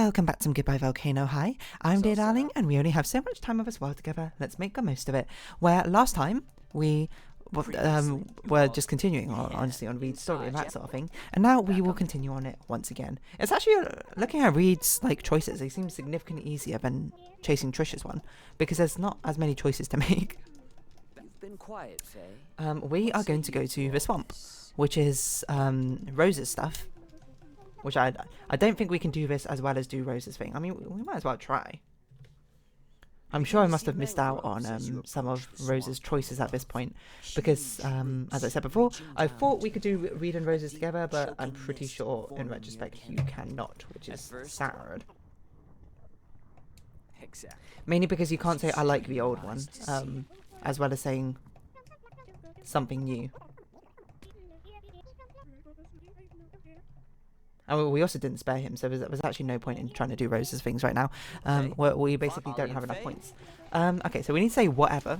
Welcome back to Goodbye Volcano High. I'm Dear Darling, and we only have so much time of this world together. Let's make the most of it. Where last time we were just continuing honestly on Reed's story and that sort of thing, and now we will continue on it once again. It's actually looking at Reed's choices. They seem significantly easier than chasing Trish's one because there's not as many choices to make. Been quiet, Faye. We are going to go to the swamp, which is Rose's stuff. Which I don't think we can do this as well as do Rose's thing. I mean, we might as well try. I'm sure I must have missed out on some of Rose's choices at this point. Because, as I said before, I thought we could do Reed and Rose's together, but I'm pretty sure, in retrospect, you cannot, which is sad. Mainly because you can't say, I like the old one, as well as saying something new. And we also didn't spare him, so there's actually no point in trying to do Rose's things right now. We basically don't have enough points. Okay, so we need to say whatever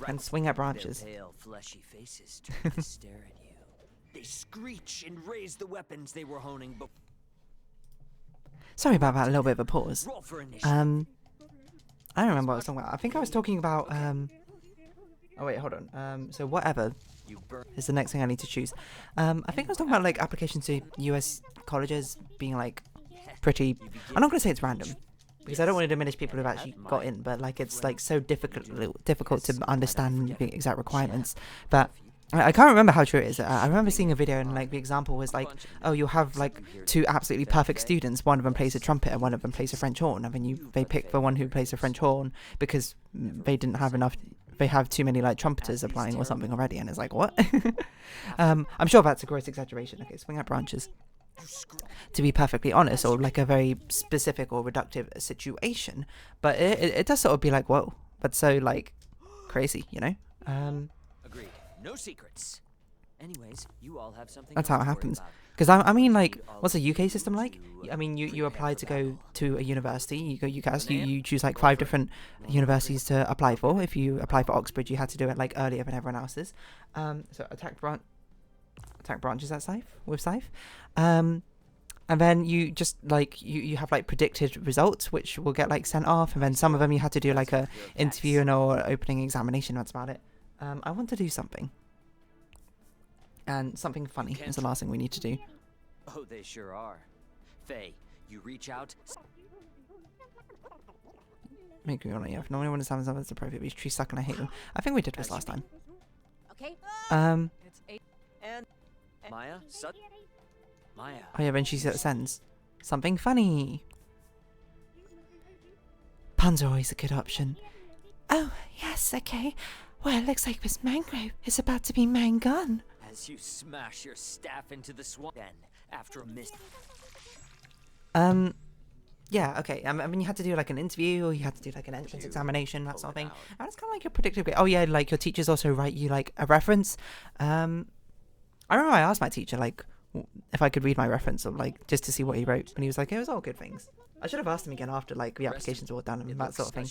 and swing at branches. Pale, fleshy faces turn to stare at you. They screech and raise the weapons they were honing. Sorry about that, a little bit of a pause. Roll for initiative. I don't remember what I was talking about. I think I was talking about oh wait, hold on. So whatever is the next thing I need to choose. I think I was talking about applications to US colleges being pretty. I'm not going to say it's random because I don't want to diminish people who've actually got in, but it's so difficult to understand the exact requirements. But I can't remember how true it is. I remember seeing a video and the example was oh, you'll have two absolutely perfect students. One of them plays a trumpet and one of them plays a French horn, and then they pick the one who plays a French horn because they didn't have enough. They have too many trumpeters applying or something already, and it's what? I'm sure that's a gross exaggeration. Okay, swing at branches. To be perfectly honest, or a very specific or reductive situation, but it does sort of be whoa, that's so crazy, you know? Agreed. No secrets. Anyways, you all have something. That's how it happens. Because I mean, what's the UK system like? I mean, you apply to go to a university. You go UCAS. You choose 5 different universities to apply for. If you apply for Oxbridge, you had to do it earlier than everyone else's. So attack branches at Scythe with Scythe. And then you just you have predicted results which will get sent off, and then some of them you had to do a interview and or opening examination. That's about it. I want to do something. And something funny is the last thing we need to do. Oh, they sure are. Faye, you reach out. Make me want to, yeah. If no one understands something that's appropriate, these trees suck and I hate them. I think we did this last time. Okay. It's 8 and Maya. Maya. Oh yeah, then she sends something funny. Puns are always a good option. Oh yes, okay. Well, it looks like this mangrove is about to be mangon. As you smash your staff into the swamp, then after a miss. Yeah, okay. I mean, you had to do an interview, or you had to do an entrance examination, that sort of thing. And it's kind of your predictive grade. Oh yeah, your teachers also write you a reference. I remember I asked my teacher if I could read my reference, or just to see what he wrote, and he was like, it was all good things. I should have asked him again after the applications were all done and that sort of thing.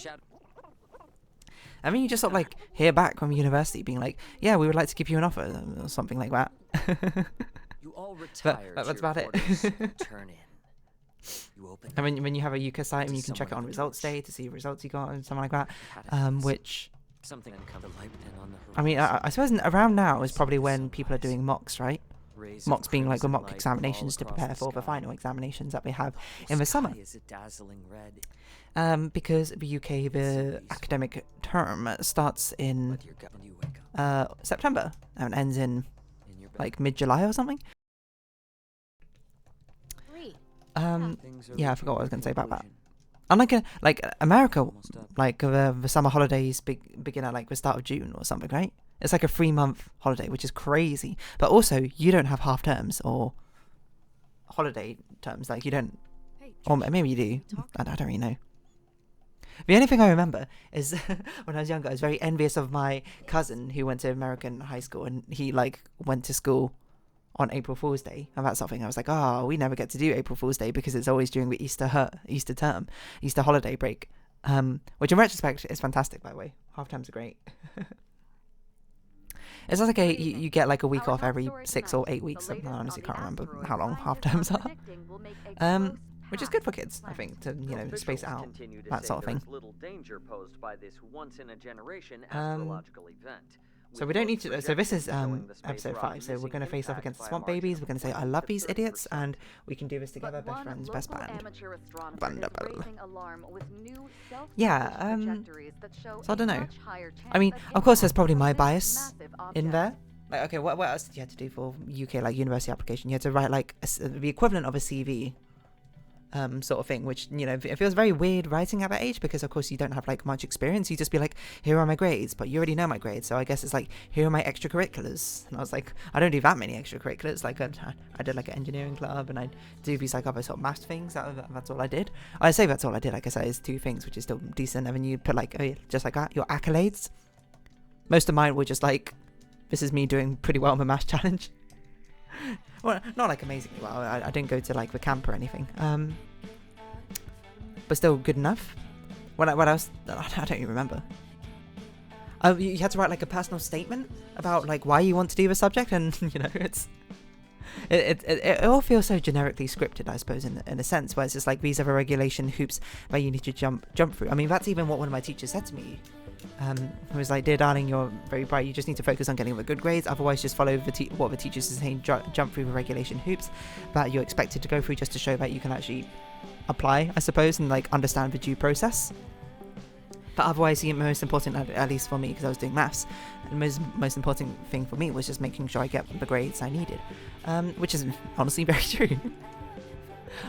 I mean, you just sort of hear back from university being yeah, we would like to give you an offer or something like that. You all retire. That's about it. Turn in. You open. I mean, when you have a UCAS site, and you can check it on results day to see results you got and something like that. Which something on the I mean, I suppose around now is probably when people are doing mocks, right? Mocks being the mock examinations to prepare for the final examinations that we have in the summer. Because the UK, the academic term starts in September and ends in mid-July or something. Yeah, I forgot what I was going to say about that. Unlike America, the summer holidays begin at the start of June or something, right? It's a 3-month holiday, which is crazy. But also, you don't have half terms or holiday terms. You don't, or maybe you do. I don't really know. The only thing I remember is when I was younger, I was very envious of my cousin who went to American high school, and he went to school on April Fool's Day and that sort of thing. I was oh, we never get to do April Fool's Day because it's always during the Easter holiday break. Which in retrospect is fantastic, by the way. Half terms are great. It's you get a week off every 6 or 8 weeks. I honestly can't remember how long half terms are. which is good for kids, I think, to space it out, that sort of thing. Little danger posed by this once-in-a-generation Um, astrological event. So we don't need to. So this is episode 5. So we're going to face off against the Swamp Babies. We're going to say I love these idiots, and we can do this together. Best friends, best band. Wonderful. Yeah. So I don't know. I mean, of course, there's probably my bias in there. Like, okay, what else did you have to do for UK like university application? You had to write like the equivalent of a CV. Sort of thing, which, it feels very weird writing at that age because, of course, you don't have, like, much experience. You just be like, here are my grades, but you already know my grades, so I guess it's like, here are my extracurriculars. And I was like, I don't do that many extracurriculars. Like, I did, like, an engineering club, and I do these, like, other sort of maths things. That's all I did. I say that's all I did. Like I say, it's 2 things, which is still decent. And then you put, like, oh, yeah, just like that, your accolades. Most of mine were just, like, this is me doing pretty well on the maths challenge. Well, not like amazingly well. I didn't go to like the camp or anything. But still good enough. What else? I don't even remember. You had to write like a personal statement about like why you want to do the subject, and it all feels so generically scripted, I suppose, in a sense, where it's just like these are the regulation hoops that you need to jump through. I mean, that's even what one of my teachers said to me. It was like, dear darling, you're very bright, you just need to focus on getting the good grades, otherwise just follow what the teachers are saying, jump through the regulation hoops that you're expected to go through just to show that you can actually apply, I suppose, and like understand the due process. But otherwise, the most important, at least for me, because I was doing maths, the most important thing for me was just making sure I get the grades I needed, which is honestly very true.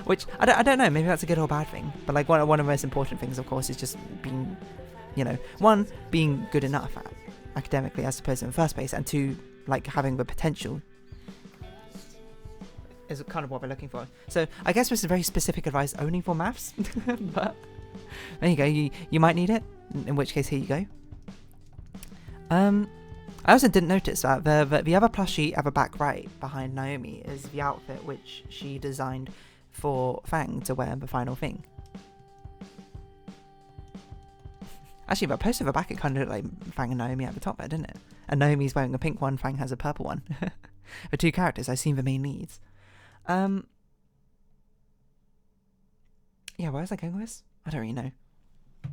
Which I don't know, maybe that's a good or bad thing, but like one of the most important things, of course, is just being, one, being good enough academically, I suppose, in the first place, and 2, like having the potential is kind of what we're looking for. So I guess this is very specific advice only for maths, but there you go. You might need it, in which case here you go. I also didn't notice that the other plush sheet at the back right behind Naomi is the outfit which she designed for Fang to wear in the final thing. Actually, but post at the back, it kind of looked like Fang and Naomi at the top there, didn't it? And Naomi's wearing a pink one, Fang has a purple one. The 2 characters, I seem the main leads. Yeah, where was I going with this? I don't really know.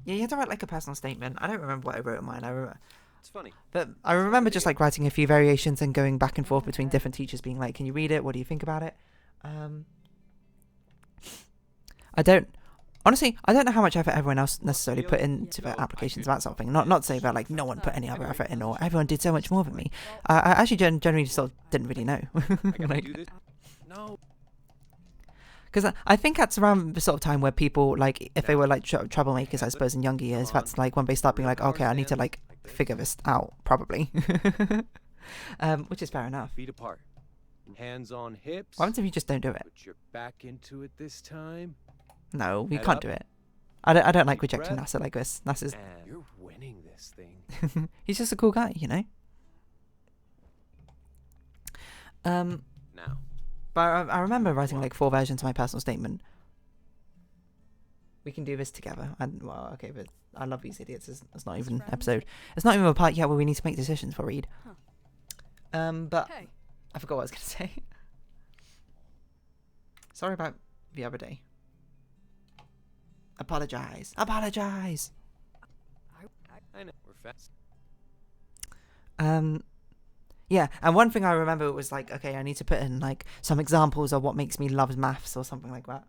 Yeah, you had to write like a personal statement. I don't remember what I wrote in mine. I remember. It's funny. But I remember just like writing a few variations and going back and forth between different teachers, being like, "Can you read it? What do you think about it?" Honestly, I don't know how much effort everyone else necessarily put into their applications about something. Not to say that like no one put any other effort in, or everyone did so much more than me. I actually generally sort of didn't really know. Like, No. because I think that's around the sort of time where people, like, if they were like troublemakers, I suppose, in younger years, that's like when they start being like, okay, I need to like figure this out, probably. Which is fair enough. Feet apart. Hands on hips. What happens if you just don't do it? Put your back into it this time. No, we Head can't up. do it. I don't like Deep rejecting breath. NASA like this. NASA's And you're winning this thing. he's just a cool guy, Now. But I remember writing like 4 versions of my personal statement. We can do this together. And well, okay, but I love these idiots. It's not even an episode. It's not even a part yet where we need to make decisions for Reed. But Hey. I forgot what I was gonna say. Sorry about the other day. Apologize. Apologize. I know. We're fast. Yeah, and one thing I remember was like, okay, I need to put in like some examples of what makes me love maths or something like that.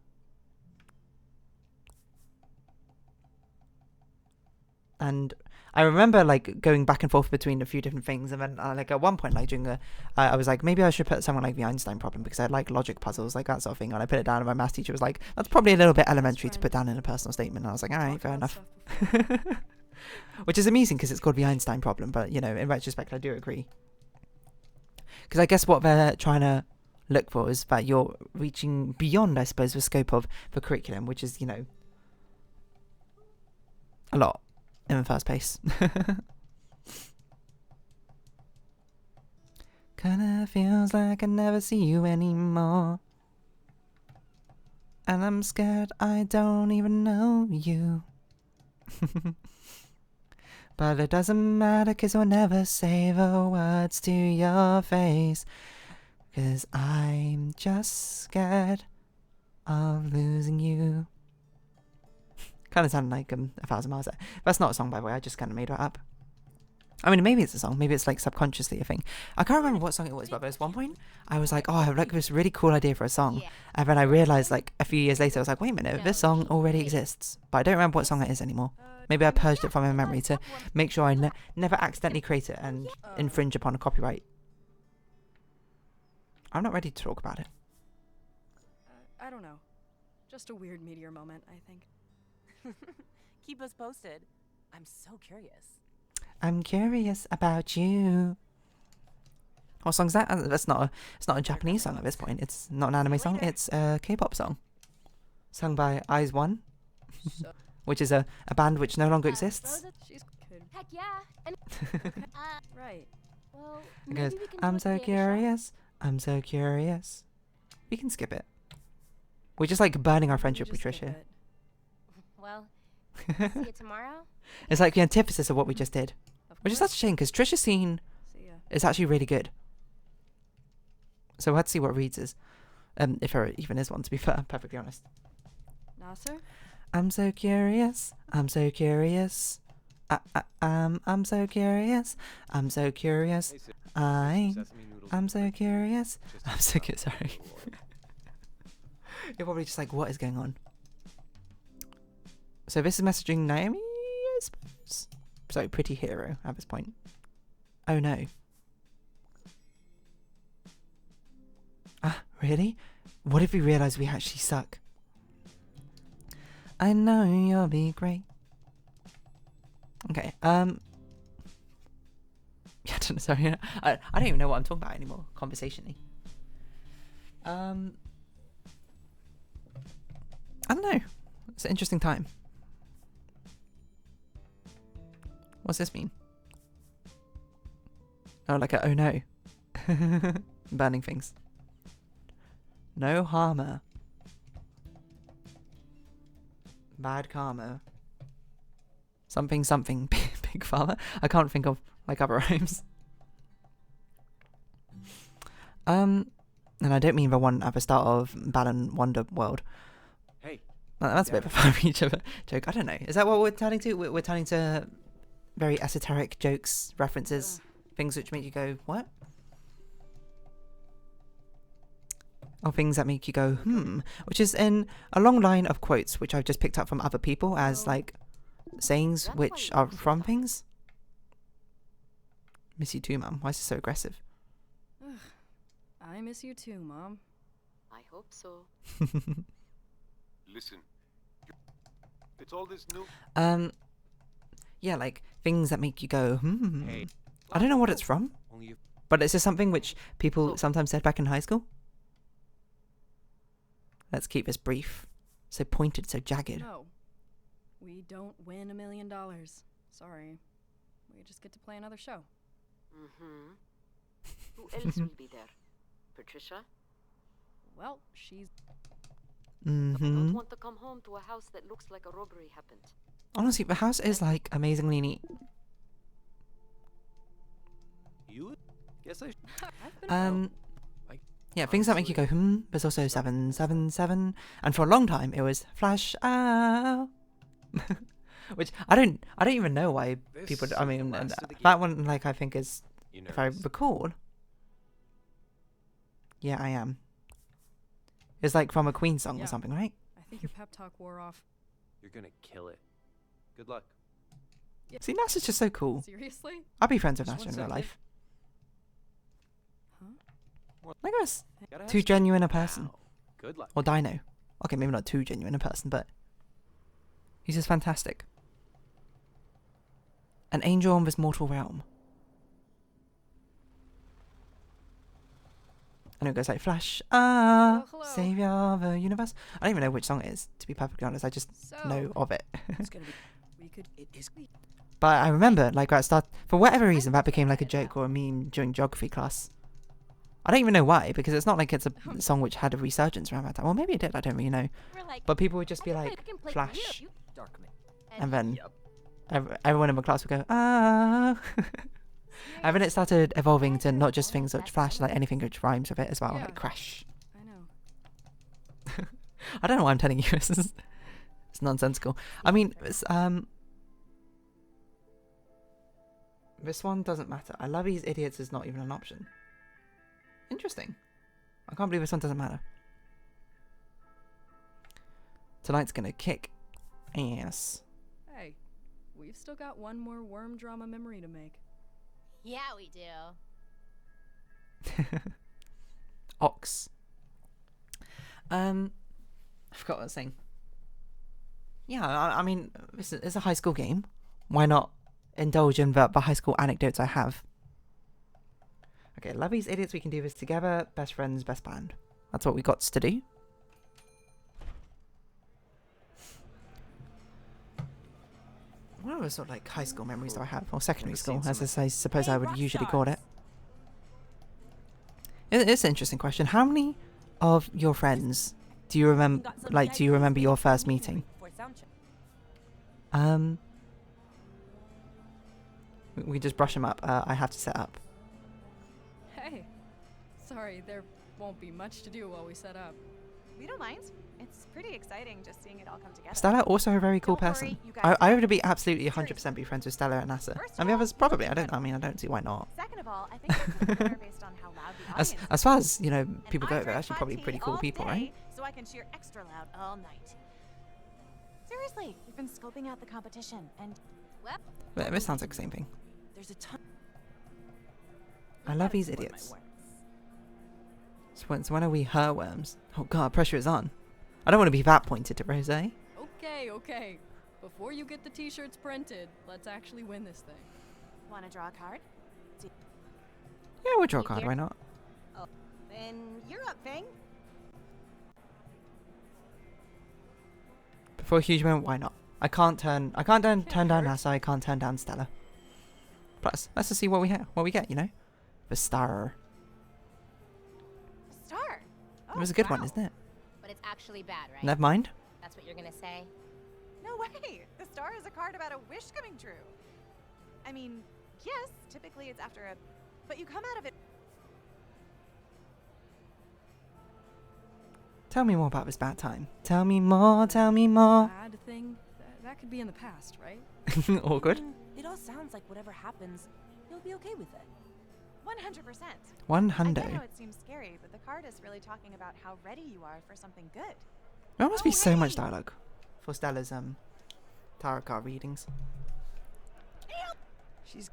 And I remember like going back and forth between a few different things, and then like at one point, like during the, I was like, maybe I should put something like the Einstein problem, because I like logic puzzles, like that sort of thing. And I put it down, and my maths teacher was like, that's probably a little bit elementary to put down in a personal statement. And I was like, all right, fair enough. Which is amusing because it's called the Einstein problem, but in retrospect, I do agree. Because I guess what they're trying to look for is that you're reaching beyond, I suppose, the scope of the curriculum, which is, a lot in the first place. Kinda feels like I never see you anymore. And I'm scared I don't even know you. But it doesn't matter, 'cause I'll never say the words to your face. 'Cause I'm just scared of losing you. Kind of sounded like 1,000 Miles. That's not a song, by the way. I just kind of made it up. I mean, maybe it's a song. Maybe it's like subconsciously a thing. I can't remember what song it was, but there's one point I was like, oh, I have like this really cool idea for a song. And then I realized like a few years later, I was like, wait a minute, this song already exists. But I don't remember what song it is anymore. Maybe I purged it from my memory to make sure I never accidentally create it and infringe upon a copyright. I'm not ready to talk about it. I don't know. Just a weird meteor moment, I think. Keep us posted. I'm so curious. I'm curious about you. What song's that? It's not a Japanese song at this point. It's not an anime song. It's a K-pop song, sung by Eyes One, which is a band which no longer exists. She's good. Heck yeah. And Right. well, It maybe goes, we can I'm do so a theater show. curious. I'm so curious. We can skip it. We're just like burning our friendship with Just skip Trisha. it. Well, see you tomorrow. It's like the antithesis of what we just did. Of Which is course. such a shame because Trisha's scene See ya. is actually really good. So we'll have to see what Reed's is. If there even is one, to be fair, perfectly honest. Nasser? I'm so curious. I'm so curious. I'm so curious. I'm so curious. Hey, sis, I'm sesame noodles I'm and so bread. curious. Just I'm a so cup. sorry. Lord. You're probably just like, what is going on? So this is messaging Naomi, I suppose. So pretty hero at this point. Oh no. Ah, really? What if we realise we actually suck? I know you'll be great. Okay, yeah, I don't know, sorry. I don't even know what I'm talking about anymore, conversationally. I don't know. It's an interesting time. What's this mean? Oh, like a oh no. Burning things. No harmer. Bad karma. Something something big farmer. I can't think of like other rhymes. And I don't mean the one at the start of Balan Wonder World. Hey, That's a bit of a far reach of a joke. I don't know. Is that what we're turning to? We're turning to very esoteric jokes, references, things which make you go, what? Or things that make you go, which is in a long line of quotes which I've just picked up from other people as like sayings which are from things. Miss you too, Mum. Why is this so aggressive? I miss you too, Mom. I hope so. Listen, it's all this new. Yeah, like things that make you go, Hey. I don't know what it's from, only if but it's just something which people sometimes said back in high school. Let's keep this brief. So pointed, so jagged. No. We don't win $1 million. Sorry. We just get to play another show. Mm-hmm. Who else will be there? Patricia? Well, she's... I don't Mhm. want to come home to a house that looks like a robbery happened. Honestly, the house is like amazingly neat. you, guess I. I've been... Yeah, things that make you go, There's also 777, and for a long time it was flash out. Which I don't even know why This people. is I the mean, last of the that game. one, like, I think is, You if I nervous? recall. Yeah, I am. It's like from a Queen song Yeah. or something, right? I think your pep talk wore off. You're gonna kill it. Good luck. See, Nash is just so cool. Seriously? I'd be friends with Just Nash one in real second. life. Huh? Like us. Gotta have Too some- genuine a person. Wow. Good luck. Or Dino. Okay, maybe not too genuine a person, but he's just fantastic. An angel on this mortal realm. And it goes like Flash, hello. savior of the universe. I don't even know which song it is, to be perfectly honest. I just So... know of it. It's gonna be... We could... It is. But I remember, like, at start, for whatever reason, that became like a joke or a meme during geography class. I don't even know why, because it's not like it's a song which had a resurgence around that time. Well, maybe it did. I don't really know. We're like, But people would just be I like, can play Flash, you. Darkman. and then Yep. everyone in my class would go, ah. And then it started evolving to not just things which flash, like anything which rhymes with it as well, Yeah. like crash. I know. I don't know why I'm telling you this. It's nonsensical. I mean, this one doesn't matter. I love these idiots is not even an option. Interesting. I can't believe this one doesn't matter. Tonight's gonna kick ass. Hey, we've still got one more worm drama memory to make. Yeah, we do. Ox. I forgot what I was saying. Yeah, I mean, it's a high school game. Why not indulge in the high school anecdotes I have? Okay, love these idiots. We can do this together. Best friends, best band. That's what we got to do. What other sort of like high school memories do I have? Or secondary school, as I suppose I would usually call it. It's an interesting question. How many of your friends do you remember? Like, do you remember your first meeting? We just brush them up. I have to set up. Hey, sorry, there won't be much to do while we set up. We don't mind. It's pretty exciting just seeing it all come together. Stella, also a very cool Don't worry, person. you guys I have would be absolutely 100% be friends with Stella and Nasa. First And the of all, others probably. I don't see why not. Second of all, I think it's better based on how loud the audience As far as, you know, And people I go, they're drink actually hot probably tea pretty cool all people, day, right? So I can cheer extra loud all night. Seriously, we've been scoping out the competition and But this sounds like the same thing. there's a ton. I love these idiots. So when are we her worms? Oh god, pressure is on. I don't want to be that pointed to Rose. Okay. Before you get the t-shirts printed, let's actually win this thing. Want to draw a card? Yeah, we'll draw a card, why not? Then you're up, Fang. Before a huge moment, why not? I can't turn down Nasa, I can't turn down Stella. Plus, let's just see what we get, you know? The star. A star. It was a good one, wow. isn't it? But it's actually bad, right? Never mind. That's what you're gonna say? No way. The star is a card about a wish coming true. I mean, yes, typically it's after a, but you come out of it. Tell me more about this bad time. Tell me more, tell me more. Bad thing? That could be in the past, right? Awkward. It all sounds like whatever happens, you'll be okay with it. 100%. One I get hundo. how it seems scary, but the card is really talking about how ready you are for something good. There must be Oh, so much hey! dialogue for Stella's tarot card readings. She's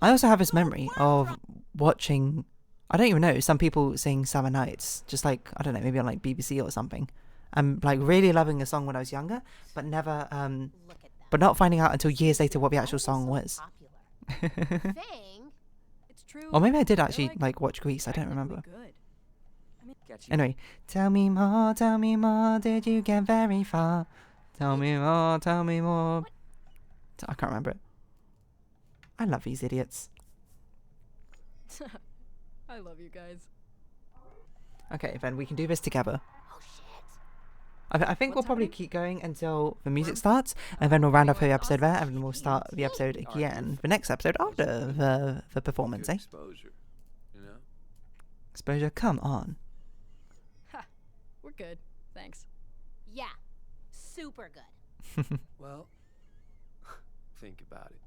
I also have this memory of watching, I don't even know, some people sing Summer Nights, just like, I don't know, maybe on like BBC or something. I'm like really loving a song when I was younger, but never, Look at them. but not finding out until years later what the actual song was. Popular. Fang? It's true. Or maybe I did they're, actually like watch Grease, I don't technically remember. Good. got you. Anyway, tell me more, did you get very far? Tell me more, tell me more. I can't remember it. I love these idiots. I love you guys. Okay, then we can do this together. Oh shit. I think we'll What's probably happening? keep going until the music starts, and then we'll round off the episode there, and then we'll start the episode again, the next episode after the performance, eh? Exposure, you know? Exposure, come on. Ha! We're good. Thanks. Yeah. Super good. Well, think about it.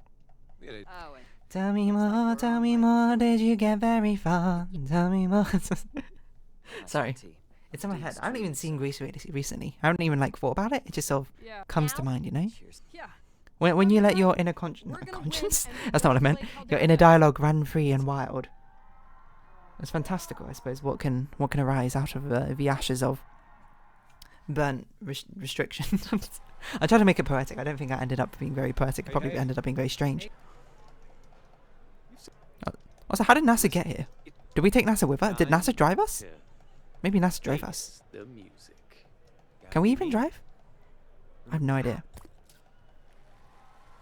We gotta Oh, wait. Tell me more, did you get very far? Tell me more. Sorry, it's in my head. I haven't even seen Grease recently. I haven't even like thought about it. It just sort of Yeah. comes to mind, you know? Cheers. Yeah. When you let your inner We're gonna conscience, win, and that's not what I meant. letsplay how Your they're inner bad. dialogue run free and wild. It's fantastical, I suppose. What can arise out of the ashes of burnt restriction? I tried to make it poetic. I don't think I ended up being very poetic. I probably ended up being very strange. Also, how did NASA get here? Did we take NASA with us? Did NASA drive us? Yeah. Maybe NASA drove us. The music. Can we even drive? I have no idea.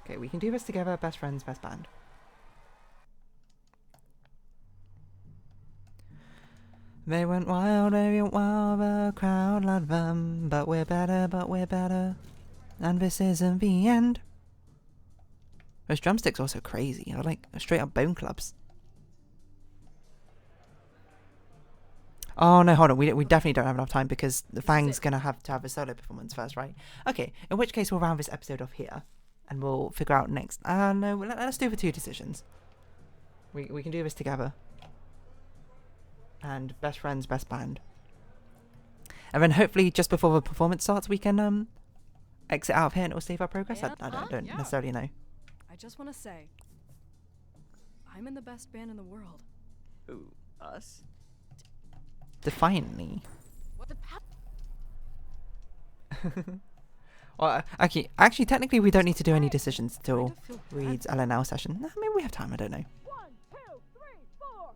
Okay, we can do this together. Best friends, best band. They went wild, the crowd loved them. But we're better. And this isn't the end. Those drumsticks are also crazy. They're like straight up bone clubs. Oh no, hold on. We definitely don't have enough time because the Fang's gonna have to have a solo performance first, right? Okay. In which case we'll round this episode off here, and we'll figure out next. No, let's do the 2 decisions. We can do this together. And best friends, best band. And then hopefully just before the performance starts, we can exit out of here and it will save our progress. I don't Yeah. necessarily know. I just want to say, I'm in the best band in the world. Who? Us? Defiantly. What the Well, actually, technically, we don't need to do any decisions till Kind of feel bad. Reed's LNL session. Maybe we have time. I don't know. 1, 2, 3, 4.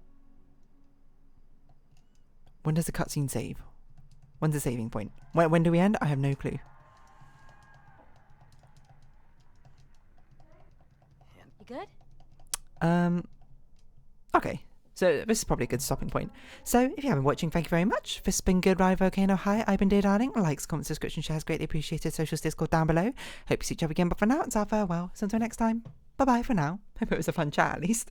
When does the cutscene save? When's the saving point? When do we end? I have no clue. You good? Okay. So this is probably a good stopping point. So if you have been watching, thank you very much. This has been Goodbye Volcano High. I've been Dear Darling. Likes, comments, subscription, shares greatly appreciated. Socials, Discord down below. Hope you see each other again. But for now, it's our farewell. So until next time. Bye bye for now. Hope it was a fun chat at least.